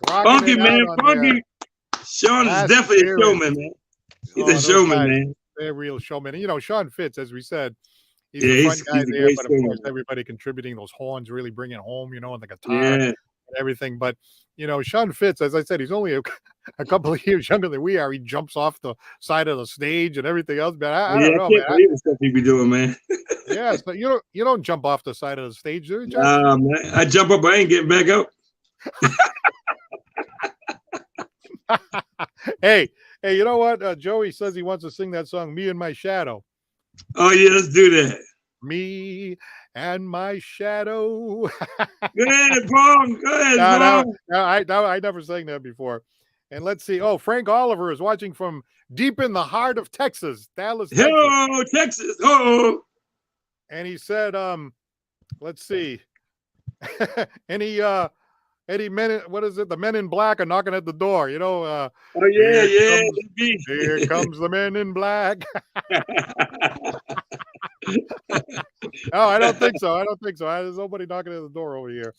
Funky, man. Funky. Sean is definitely a showman, man. He's a showman, man. They're real showman. And, you know, Sean Fitz, as we said, he's Yeah, the front guy he's a there, great but of course, everybody contributing, those horns really bring it home, you know, and the guitar. Yeah. and everything. But Sean Fitz, as I said, he's only a couple of years younger than we are. He jumps off the side of the stage and everything else. Man, I don't know, I can't man. believe the stuff he be doing, man. Yeah, so you don't jump off the side of the stage, do you, Jeff? Man, I jump up, I ain't getting back up. Hey, you know what? Joey says he wants to sing that song, "Me and My Shadow." Oh yeah, let's do that. Me and my shadow. Go ahead, Paul. Go ahead, Paul. I never sang that before. And let's see. Oh, Frank Oliver is watching from deep in the heart of Texas, Dallas, Texas. Hello, Texas. Oh. And he said, let's see. Any men, what is it? The men in black are knocking at the door, Oh yeah. Here comes the men in black. No, I don't think so. There's nobody knocking at the door over here.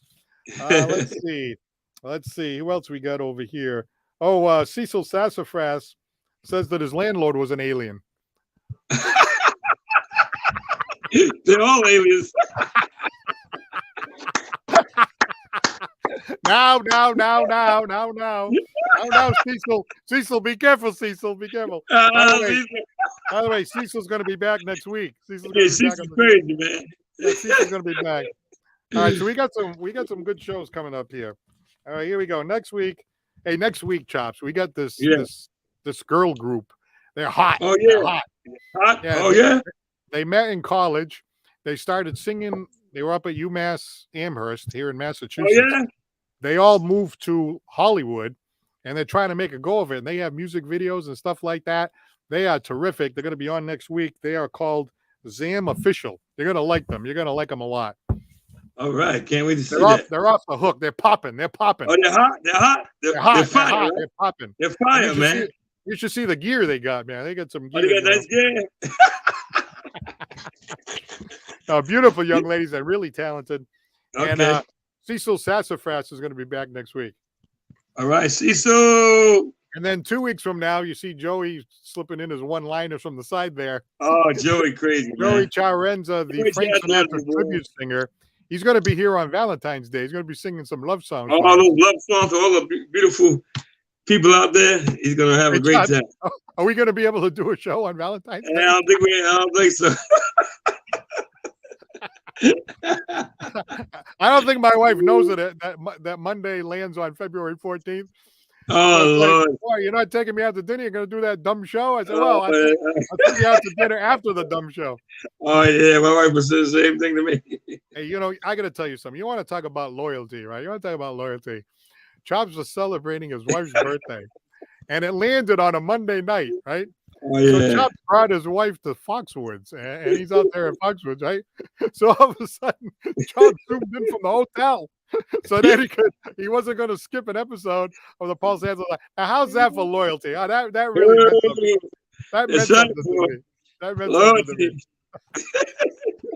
Let's see. Who else we got over here? Oh, Cecil Sassafras says that his landlord was an alien. They're all aliens. Now, Cecil, be careful, Cecil, be careful. By the way, Cecil's going to be back next week. Cecil's crazy, man. Yeah, Cecil's going to be back. All right, so we got some good shows coming up here. All right, here we go. Next week, Chops, we got this girl group. They're hot. Oh yeah, they're hot. Yeah, oh yeah. They met in college. They started singing. They were up at UMass Amherst here in Massachusetts. Oh yeah. They all moved to Hollywood, and they're trying to make a go of it. And they have music videos and stuff like that. They are terrific. They're going to be on next week. They are called Zam Official. You're going to like them. You're going to like them a lot. All right. Can't wait to see that. They're off the hook. They're popping. Oh, they're hot? They're hot? They're fire, right? They're popping. They're fire, man. You should see the gear they got, man. They got some gear. Oh, they got nice gear. Beautiful young ladies. They're really talented. Okay. And Cecil Sassafras is going to be back next week. All right, Cecil. And then 2 weeks from now, you see Joey slipping in his one-liners from the side there. Oh, Joey crazy, Joey man. Charenza, the Frank Sinatra tribute singer. He's going to be here on Valentine's Day. He's going to be singing some love songs. All those love songs for all the beautiful people out there. He's going to have a great time. Are we going to be able to do a show on Valentine's Day? I don't think so. I don't think my wife knows that Monday lands on February 14th. Oh, Lord. Like, boy, you're not taking me out to dinner. You're going to do that dumb show? I said, well, I'll take you out to dinner after the dumb show. Oh, yeah. My wife was saying the same thing to me. Hey, I got to tell you something. You want to talk about loyalty, right? You want to talk about loyalty. Chops was celebrating his wife's birthday, and it landed on a Monday night, right? Oh, yeah. So Chops brought his wife to Foxwoods, and he's out there in Foxwoods, right? So all of a sudden, Chops zoomed in from the hotel. So then he wasn't going to skip an episode of the Paul Santos. Now, how's that for loyalty? Oh, that really meant something. That meant something to me. That meant something to me.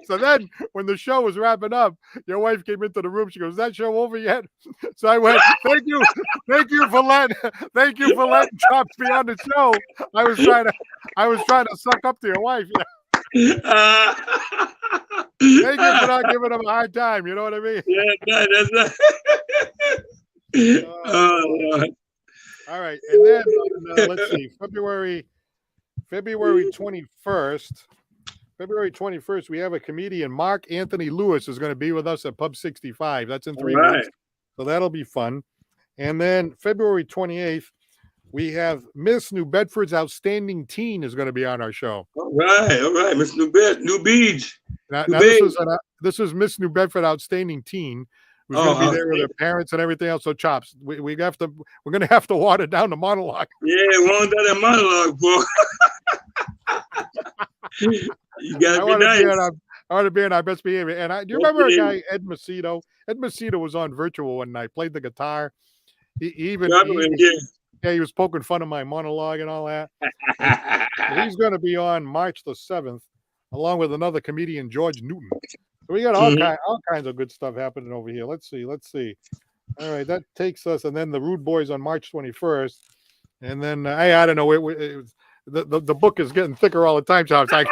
So then, when the show was wrapping up, your wife came into the room. She goes, "Is that show over yet?" So I went, "Thank you for letting Chops be on the show." I was trying to suck up to your wife. Thank you for not giving him a hard time. You know what I mean? Yeah, that's right. Lord. All right, and then let's see, February 21st. February 21st, we have a comedian, Mark Anthony Lewis, is going to be with us at Pub 65. That's in 3 weeks. So that'll be fun. And then February 28th, we have Miss New Bedford's Outstanding Teen is going to be on our show. All right. Miss New Beach. Now this is Miss New Bedford Outstanding Teen. Who's going to be there with her parents and everything else. So Chops, we're going to have to water down the monologue. Yeah, water down that monologue, boy. You gotta be nice. I want to be in our best behavior. And do you remember a guy, Ed Macedo? Ed Macedo was on Virtual one night, played the guitar. He was poking fun of my monologue and all that. He's going to be on March the 7th, along with another comedian, George Newton. So we got all kinds of good stuff happening over here. Let's see. All right, that takes us, and then the Rude Boys on March 21st, and then I don't know. The book is getting thicker all the time, so it's like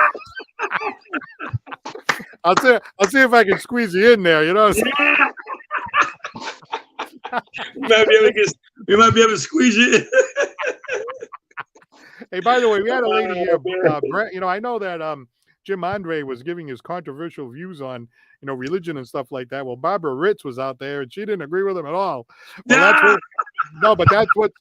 I'll see if I can squeeze you in there. You know. We might be able to squeeze it. Hey, by the way, we had a lady here, Brett. You know, I know that Jim Andre was giving his controversial views on, you know, religion and stuff like that. Well, Barbara Ritz was out there and she didn't agree with him at all. Well, but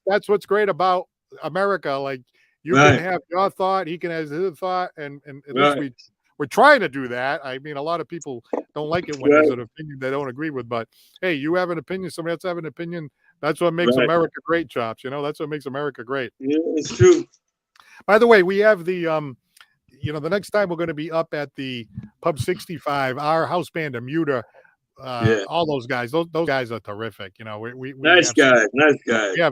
that's what's great about America. Like you can have your thought, he can have his thought, and at least we're trying to do that. I mean, a lot of people don't like it when there's an opinion they don't agree with, but hey, you have an opinion, somebody else have an opinion. That's what makes America great, Chops. You know, that's what makes America great. Yeah, it's true. By the way, we have the you know, the next time we're going to be up at the Pub 65, our house band, Amuta, all those guys. Those guys are terrific. You know, we nice guys.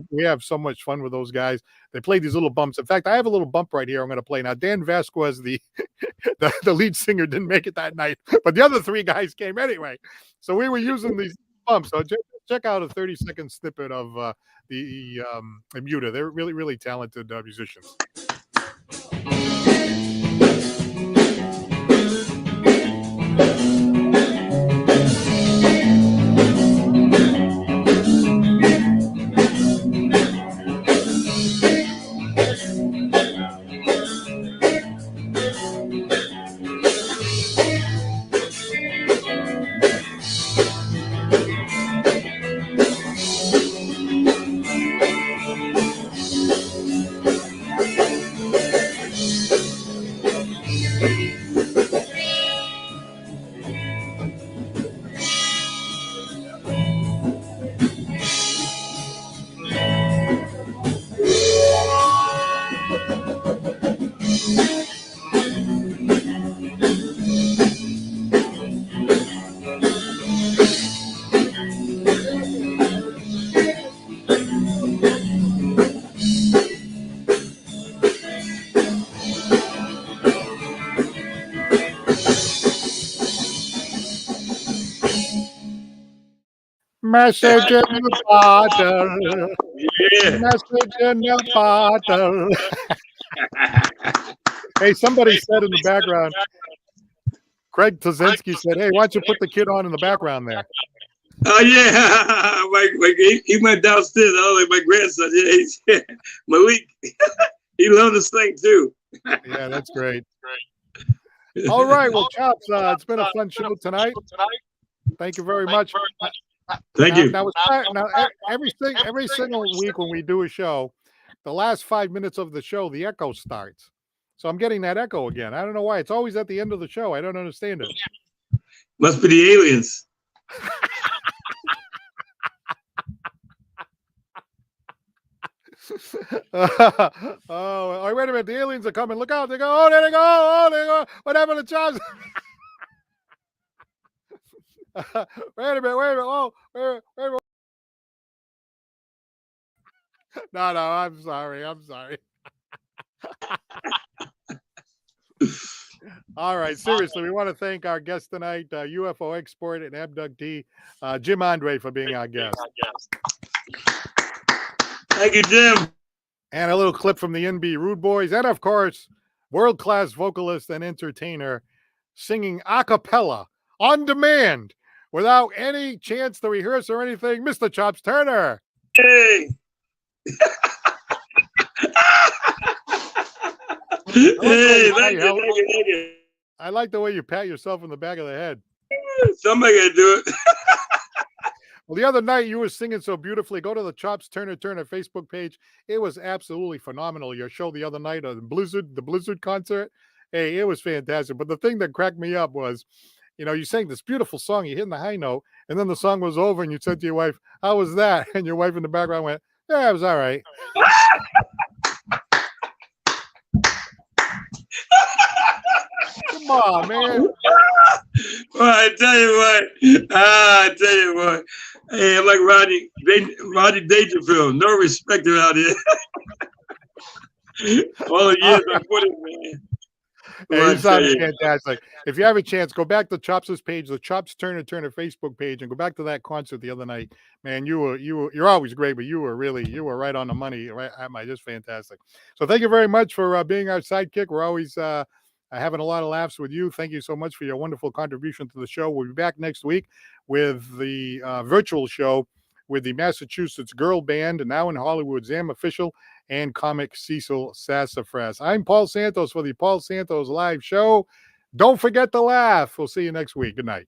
We have so much fun with those guys. They play these little bumps. In fact, I have a little bump right here I'm going to play now. Dan Vasquez, the lead singer, didn't make it that night, but the other three guys came anyway. So we were using these bumps. So check out a 30-second snippet of the Amuta. They're really, really talented musicians. Message in the bottle. Yeah. Message in the bottle. Hey, somebody said in the background, Craig Tozinski said, hey, why don't you put the kid on in the background there? Oh, yeah. He went downstairs. I was like, my grandson. Yeah, Malik. He learned to sing, too. Yeah, that's great. All right. Well, Chops, it's been a fun show tonight. Thank you very much. Thank you. Now, every single week when we do a show, the last 5 minutes of the show, the echo starts. So I'm getting that echo again. I don't know why. It's always at the end of the show. I don't understand it. Must be the aliens. Oh, wait a minute. The aliens are coming. Look out. They go. Oh, there they go. Oh, there they go. What happened to Chops? Wait a minute. Oh, wait a minute. No, I'm sorry. All right, seriously, we want to thank our guest tonight, UFO expert and abductee, Jim Andre, for being our guest. Thank you, Jim. And a little clip from the NB Rude Boys, and of course, world-class vocalist and entertainer, singing a cappella on demand without any chance to rehearse or anything, Mr. Chops Turner. Hey. Thank you. I like the way you pat yourself in the back of the head. Somebody got to do it. Well, the other night you were singing so beautifully. Go to the Chops Turner Facebook page. It was absolutely phenomenal. Your show the other night on the Blizzard concert. Hey, it was fantastic. But the thing that cracked me up was, you know, you sang this beautiful song, you hit the high note, and then the song was over, and you said to your wife, "How was that?" And your wife in the background went, "Yeah, it was all right." Come on, man. Well, I tell you what. Hey, I'm like Rodney Dangerfield. No respect around here. All the years I put in, man. Hey, you sound fantastic. If you have a chance, go back to Chops' page, the Chops Turner Facebook page, and go back to that concert the other night. Man, you're always great, but you were right on the money. Right, just fantastic. So thank you very much for being our sidekick. We're always having a lot of laughs with you. Thank you so much for your wonderful contribution to the show. We'll be back next week with the virtual show with the Massachusetts girl band, and now in Hollywood, Zam Official and comic Cecil Sassafras. I'm Paul Santos for the Paul Santos Live Show. Don't forget to laugh. We'll see you next week. Good night.